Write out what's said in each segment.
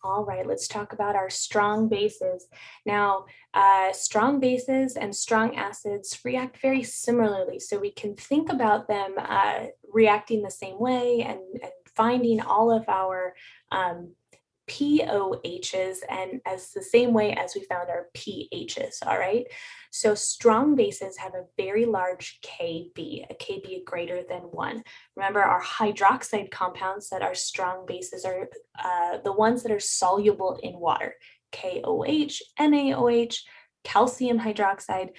All right, let's talk about our strong bases. Now, strong bases and strong acids react very similarly, so we can think about them reacting the same way and finding all of our POHs and as the same way as we found our pHs, all right? So strong bases have a very large Kb, a Kb greater than 1. Remember, our hydroxide compounds that are strong bases are the ones that are soluble in water. KOH, NaOH, calcium hydroxide,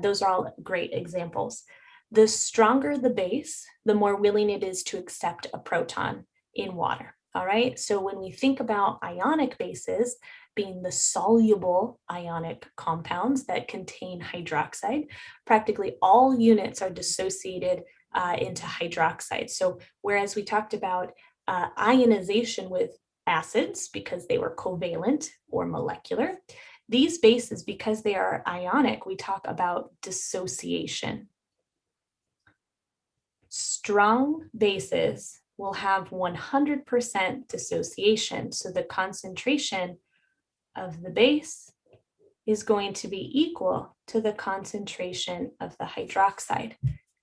those are all great examples. The stronger the base, the more willing it is to accept a proton in water. All right, so when we think about ionic bases being the soluble ionic compounds that contain hydroxide, practically all units are dissociated into hydroxide. So whereas we talked about ionization with acids because they were covalent or molecular, these bases, because they are ionic, we talk about dissociation. Strong bases will have 100% dissociation. So the concentration of the base is going to be equal to the concentration of the hydroxide.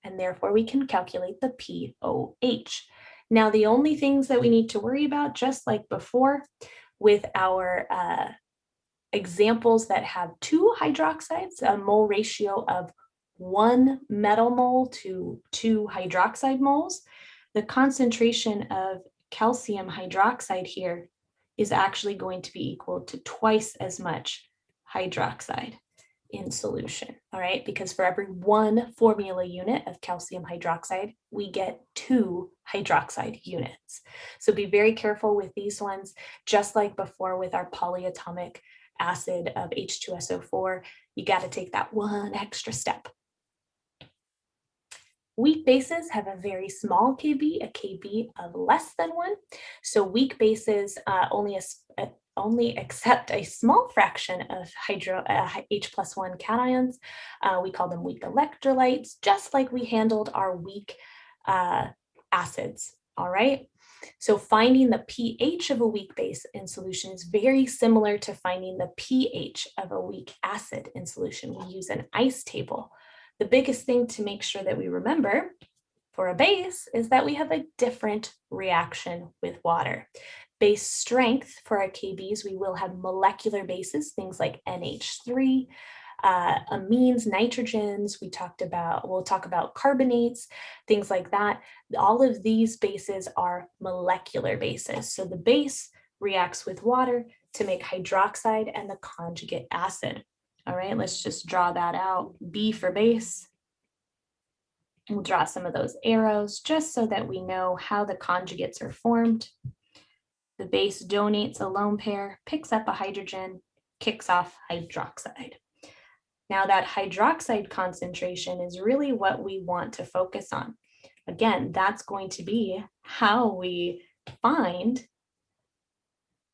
And therefore we can calculate the POH. Now, the only things that we need to worry about, just like before with our examples that have 2 hydroxides, a mole ratio of 1 metal mole to 2 hydroxide moles, the concentration of calcium hydroxide here is actually going to be equal to twice as much hydroxide in solution, all right? Because for every 1 formula unit of calcium hydroxide, we get 2 hydroxide units. So be very careful with these ones, just like before with our polyatomic acid of H2SO4, you got to take that one extra step. Weak bases have a very small Kb, a Kb of less than 1. So weak bases only accept a small fraction of H+1 cations. We call them weak electrolytes, just like we handled our weak acids, all right? So finding the pH of a weak base in solution is very similar to finding the pH of a weak acid in solution. We use an ice table. The biggest thing to make sure that we remember for a base is that we have a different reaction with water. Base strength for our KBs, we will have molecular bases, things like NH3, amines, nitrogens, we'll talk about carbonates, things like that. All of these bases are molecular bases. So the base reacts with water to make hydroxide and the conjugate acid. All right, let's just draw that out. B for base. We'll draw some of those arrows just so that we know how the conjugates are formed. The base donates a lone pair, picks up a hydrogen, kicks off hydroxide. Now that hydroxide concentration is really what we want to focus on. Again, that's going to be how we find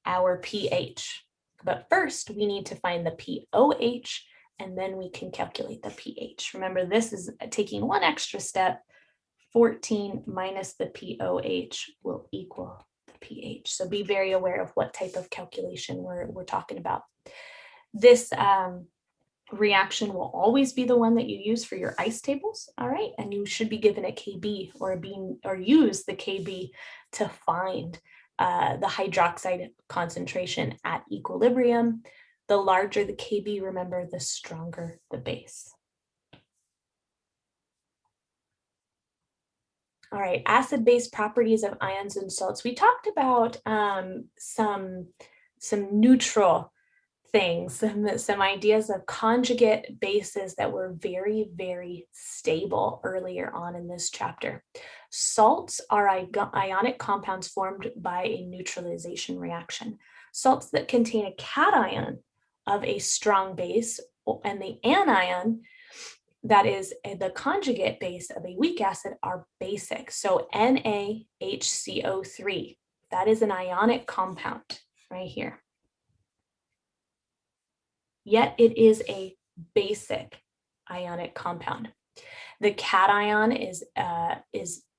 our pH. But first, we need to find the POH, and then we can calculate the pH. Remember, this is taking one extra step. 14 minus the POH will equal the pH. So be very aware of what type of calculation we're talking about. This reaction will always be the one that you use for your ice tables, all right? And you should be given a Kb or use the Kb to find the hydroxide concentration at equilibrium. The larger the Kb, remember, the stronger the base. All right, acid-base properties of ions and salts. We talked about some neutral things, some ideas of conjugate bases that were very, very stable earlier on in this chapter. Salts are ionic compounds formed by a neutralization reaction. Salts that contain a cation of a strong base and the anion, that is the conjugate base of a weak acid, are basic. So NaHCO3, that is an ionic compound right here. Yet it is a basic ionic compound. The cation is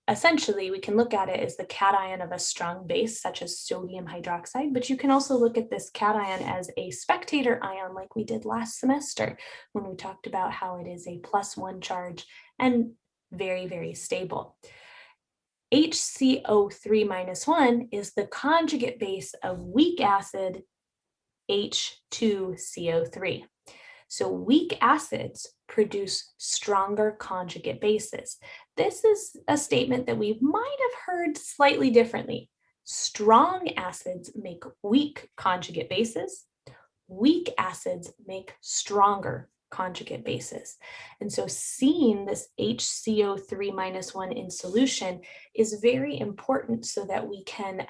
essentially, we can look at it as the cation of a strong base, such as sodium hydroxide, but you can also look at this cation as a spectator ion, like we did last semester when we talked about how it is a +1 charge and very, very stable. HCO3 minus 1 is the conjugate base of weak acid H2CO3. So weak acids produce stronger conjugate bases. This is a statement that we might have heard slightly differently. Strong acids make weak conjugate bases. Weak acids make stronger conjugate bases. And so seeing this HCO3 minus 1 in solution is very important so that we can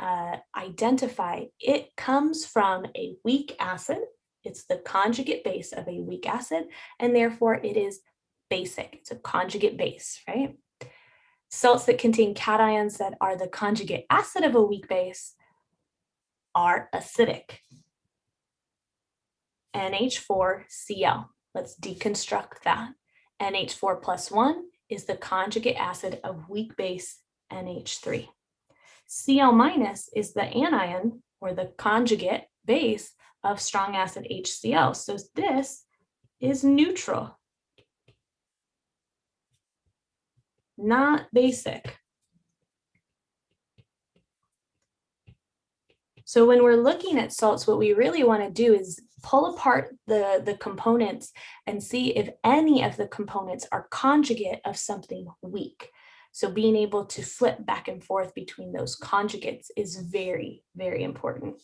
identify it comes from a weak acid. It's the conjugate base of a weak acid, and therefore it is basic. It's a conjugate base, right? Salts that contain cations that are the conjugate acid of a weak base are acidic. NH4Cl. Let's deconstruct that. NH4 plus 1 is the conjugate acid of weak base NH3. Cl minus is the anion or the conjugate base of strong acid HCl. So this is neutral, not basic. So when we're looking at salts, what we really want to do is pull apart the components and see if any of the components are conjugate of something weak. So being able to flip back and forth between those conjugates is very, very important.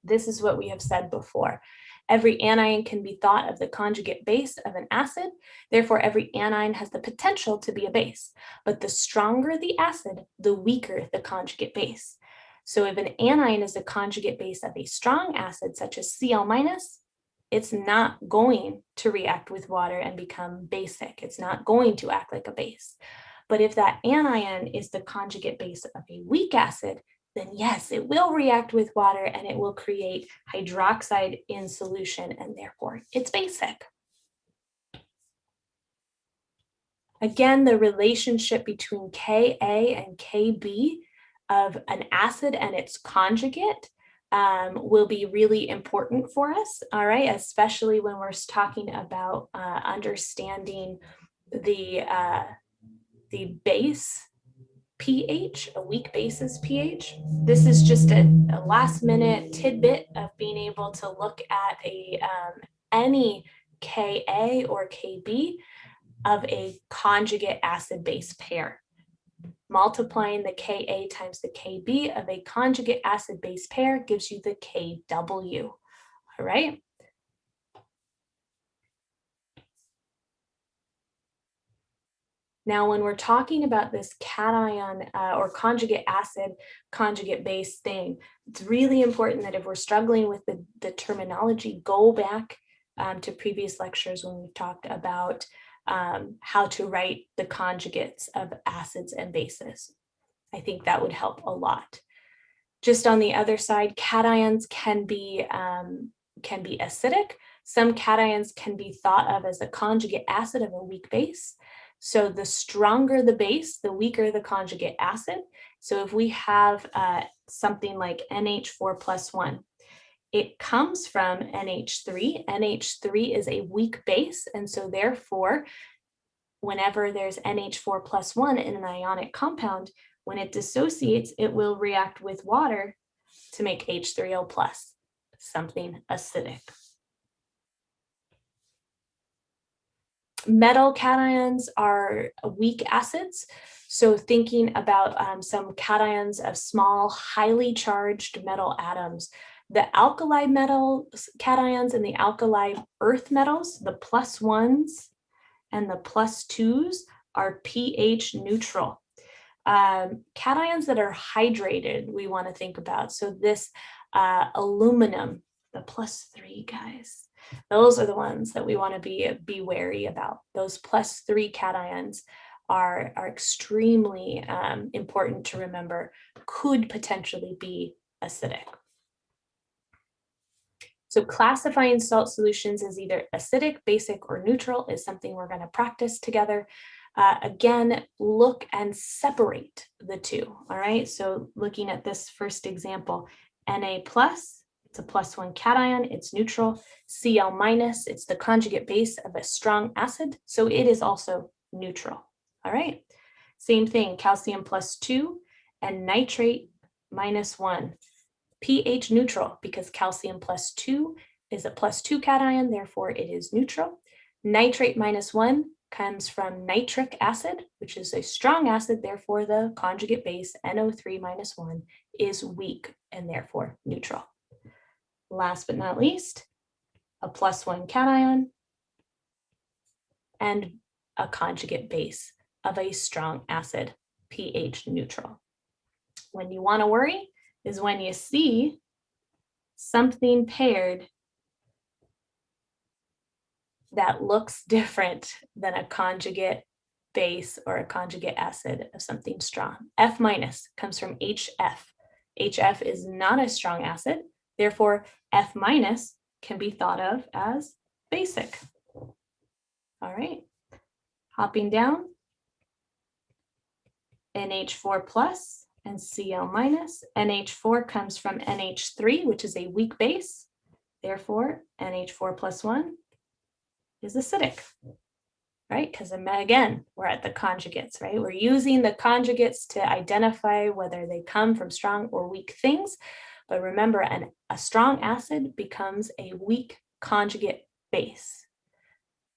This is what we have said before. Every anion can be thought of the conjugate base of an acid. Therefore, every anion has the potential to be a base. But the stronger the acid, the weaker the conjugate base. So if an anion is a conjugate base of a strong acid, such as Cl minus, it's not going to react with water and become basic. It's not going to act like a base. But if that anion is the conjugate base of a weak acid, then yes, it will react with water and it will create hydroxide in solution, and therefore it's basic. Again, the relationship between Ka and Kb of an acid and its conjugate will be really important for us, all right, especially when we're talking about understanding the base pH, a weak base's pH. This is just a last minute tidbit of being able to look at any Ka or Kb of a conjugate acid-base pair. Multiplying the Ka times the Kb of a conjugate acid-base pair gives you the Kw, all right? Now, when we're talking about this cation or conjugate acid, conjugate base thing, it's really important that if we're struggling with the terminology, go back to previous lectures when we've talked about how to write the conjugates of acids and bases. I think that would help a lot. Just on the other side, cations can be acidic. Some cations can be thought of as a conjugate acid of a weak base. So the stronger the base, the weaker the conjugate acid. So if we have something like NH4 plus 1, it comes from NH3. NH3 is a weak base, and so therefore, whenever there's NH4 plus 1 in an ionic compound, when it dissociates, it will react with water to make H3O plus, something acidic. Metal cations are weak acids. So thinking about some cations of small, highly charged metal atoms, the alkali metal cations and the alkali earth metals, the plus 1s and the plus 2s are pH neutral. Cations that are hydrated, we want to think about. So this aluminum, the plus 3 guys, those are the ones that we want to be wary about. Those plus 3 cations are extremely important to remember, could potentially be acidic. So classifying salt solutions as either acidic, basic, or neutral is something we're going to practice together. Again, look and separate the two, all right? So looking at this first example, Na plus, it's a +1 cation, it's neutral. Cl minus, it's the conjugate base of a strong acid, so it is also neutral, all right? Same thing, calcium +2 and nitrate -1. pH neutral because calcium +2 is a +2 cation, therefore it is neutral. Nitrate -1 comes from nitric acid, which is a strong acid, therefore the conjugate base NO3 -1 is weak and therefore neutral. Last but not least, a +1 cation and a conjugate base of a strong acid, pH neutral. When you want to worry is when you see something paired that looks different than a conjugate base or a conjugate acid of something strong. F minus comes from HF. HF is not a strong acid, therefore F minus can be thought of as basic. All right, hopping down, NH4 plus and Cl minus. NH4 comes from NH3, which is a weak base, therefore NH4 plus 1 is acidic, right? Because again, we're at the conjugates, right? We're using the conjugates to identify whether they come from strong or weak things. But remember, a strong acid becomes a weak conjugate base.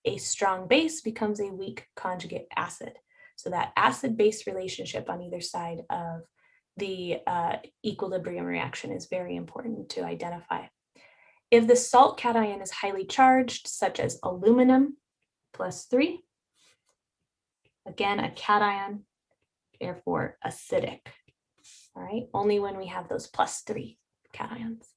A strong base becomes a weak conjugate acid. So that acid-base relationship on either side of the equilibrium reaction is very important to identify. If the salt cation is highly charged, such as aluminum +3, again, a cation, therefore acidic. All right, only when we have those +3 cations.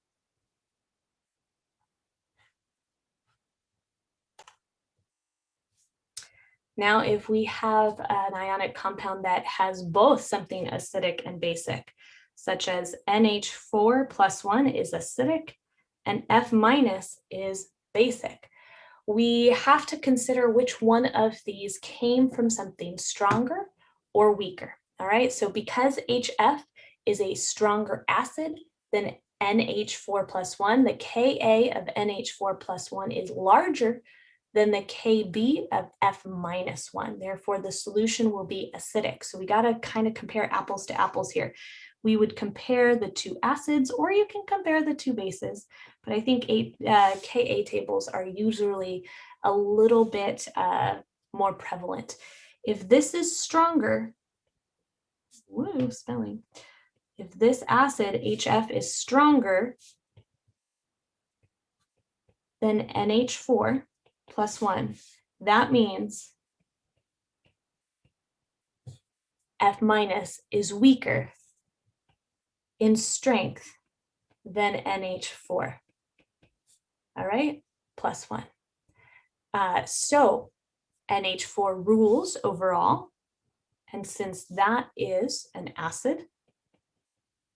Now, if we have an ionic compound that has both something acidic and basic, such as NH4 plus 1 is acidic and F minus is basic, we have to consider which one of these came from something stronger or weaker. All right, so because HF is a stronger acid than NH4 plus 1, the Ka of NH4 plus 1 is larger than the Kb of F minus 1. Therefore, the solution will be acidic. So we got to kind of compare apples to apples here. We would compare the two acids, or you can compare the two bases. But I think Ka tables are usually a little bit more prevalent. If this is stronger, woo, spelling. If this acid, HF, is stronger than NH4 plus 1, that means F minus is weaker in strength than NH4. All right, plus 1. So NH4 rules overall. And since that is an acid,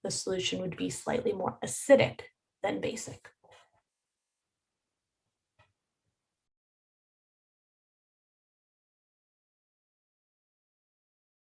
the solution would be slightly more acidic than basic.